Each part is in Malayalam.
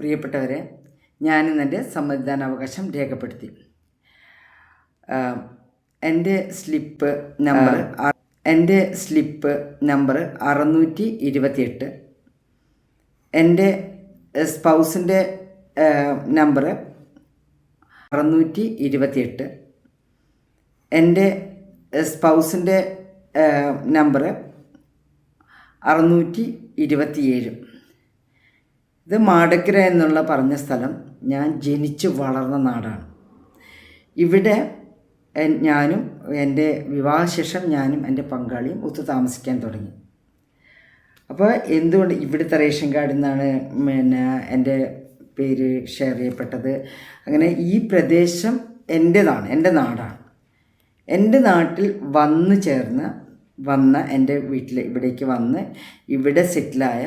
പ്രിയപ്പെട്ടവരെ, ഞാനിന്നെൻ്റെ സമ്മതിദാനാവകാശം രേഖപ്പെടുത്തി. എൻ്റെ സ്ലിപ്പ് നമ്പർ 628, എൻ്റെ സ്പൗസിൻ്റെ നമ്പർ 628, എൻ്റെ സ്പൗസിൻ്റെ നമ്പർ 627. ഇത് മാടക്കര എന്നുള്ള പറഞ്ഞ സ്ഥലം ഞാൻ ജനിച്ചു വളർന്ന നാടാണ്. ഇവിടെ ഞാനും എൻ്റെ വിവാഹശേഷം ഞാനും എൻ്റെ പങ്കാളിയും ഒത്തു താമസിക്കാൻ തുടങ്ങി. അപ്പോൾ എന്തുകൊണ്ട് ഇവിടുത്തെ റേഷൻ കാർഡിൽ നിന്നാണ് എൻ്റെ പേര് ഷെയർ ചെയ്യപ്പെട്ടത്. അങ്ങനെ ഈ പ്രദേശം എൻ്റേതാണ്, എൻ്റെ നാടാണ്. എൻ്റെ നാട്ടിൽ വന്ന എൻ്റെ വീട്ടിൽ ഇവിടേക്ക് വന്ന് ഇവിടെ സെറ്റിലായ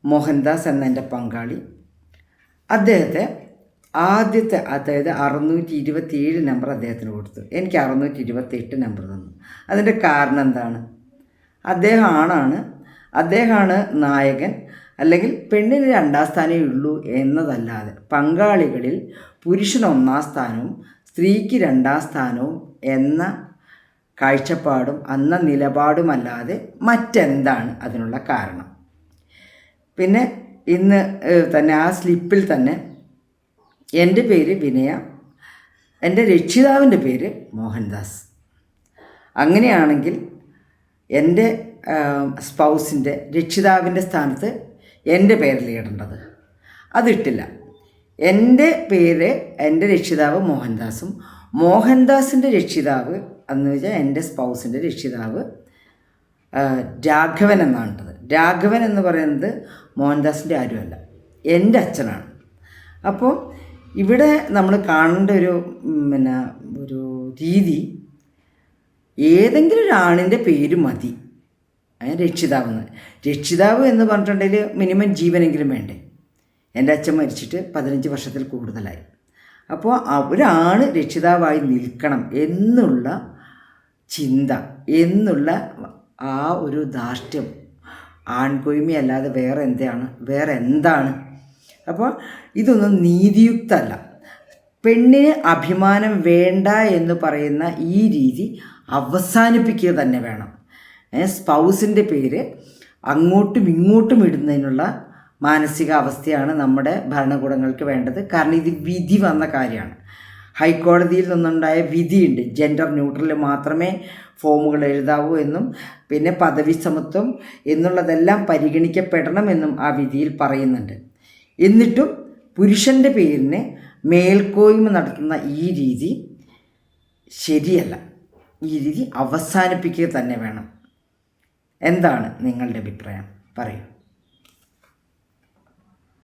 മോഹൻദാസ് എന്ന എൻ്റെ പങ്കാളി, അദ്ദേഹത്തെ ആദ്യത്തെ അതായത് 627 നമ്പർ അദ്ദേഹത്തിന് കൊടുത്തു. എനിക്ക് 628 നമ്പർ തന്നു. അതിൻ്റെ കാരണം എന്താണ്? അദ്ദേഹമാണ് നായകൻ, അല്ലെങ്കിൽ പെണ്ണിന് 2ാം സ്ഥാനമേ ഉള്ളൂ എന്നതല്ലാതെ പങ്കാളികളിൽ പുരുഷന് 1ാം സ്ഥാനവും സ്ത്രീക്ക് 2ാം സ്ഥാനവും എന്ന കാഴ്ചപ്പാടും അന്ന നിലപാടുമല്ലാതെ മറ്റെന്താണ് അതിനുള്ള കാരണം? പിന്നെ ഇന്ന് തന്നെ ആ സ്ലിപ്പിൽ തന്നെ എൻ്റെ പേര് വിനയ, എൻ്റെ രക്ഷിതാവിൻ്റെ പേര് മോഹൻദാസ്. അങ്ങനെയാണെങ്കിൽ എൻ്റെ സ്പൗസിൻ്റെ രക്ഷിതാവിൻ്റെ സ്ഥാനത്ത് എൻ്റെ പേരിൽ ഇടേണ്ടത്, അതിട്ടില്ല. എൻ്റെ പേര്, എൻ്റെ രക്ഷിതാവ് മോഹൻദാസും മോഹൻദാസിൻ്റെ രക്ഷിതാവ് എന്ന് വെച്ചാൽ എൻ്റെ സ്പൗസിൻ്റെ രക്ഷിതാവ് രാഘവൻ എന്നാണ് ഇട്ടത്. രാഘവൻ എന്ന് പറയുന്നത് മോഹൻദാസിൻ്റെ ആരുമല്ല, എൻ്റെ അച്ഛനാണ്. അപ്പോൾ ഇവിടെ നമ്മൾ കാണേണ്ട ഒരു രീതി, ഏതെങ്കിലും ഒരു ആണിൻ്റെ പേര് മതി രക്ഷിതാവ് എന്ന് പറഞ്ഞിട്ടുണ്ടെങ്കിൽ മിനിമം ജീവനെങ്കിലും വേണ്ടേ. എൻ്റെ അച്ഛൻ മരിച്ചിട്ട് 15 വർഷത്തിൽ കൂടുതലായി. അപ്പോൾ ഒരാണ് രക്ഷിതാവായി നിൽക്കണം എന്നുള്ള ചിന്ത, എന്നുള്ള ആ ഒരു ധാർഷ്ട്യം ആൺകൊയ്മയല്ലാതെ വേറെ എന്താണ്? അപ്പോൾ ഇതൊന്നും നീതിയുക്തമല്ല. പെണ്ണിന് അഭിമാനം വേണ്ട എന്ന് പറയുന്ന ഈ രീതി അവസാനിപ്പിക്കുക തന്നെ വേണം. സ്പൗസിൻ്റെ പേര് അങ്ങോട്ടും ഇങ്ങോട്ടും ഇടുന്നതിനുള്ള മാനസികാവസ്ഥയാണ് നമ്മുടെ ഭരണകൂടങ്ങൾക്ക് വേണ്ടത്. കാരണം ഇത് വിധി വന്ന കാര്യമാണ്. ഹൈക്കോടതിയിൽ നിന്നുണ്ടായ വിധിയുണ്ട്. ജെൻഡർ ന്യൂട്രൽ മാത്രമേ ഫോമുകൾ എഴുതാവൂ എന്നും പിന്നെ പദവി സമത്വം എന്നുള്ളതെല്ലാം പരിഗണിക്കപ്പെടണമെന്നും ആ വിധിയിൽ പറയുന്നുണ്ട്. എന്നിട്ടും പുരുഷൻ്റെ പേരിന് മേൽക്കോയ്മ നടത്തുന്ന ഈ രീതി ശരിയല്ല. ഈ രീതി അവസാനിപ്പിക്കുക തന്നെ വേണം. എന്താണ് നിങ്ങളുടെ അഭിപ്രായം? പറയൂ.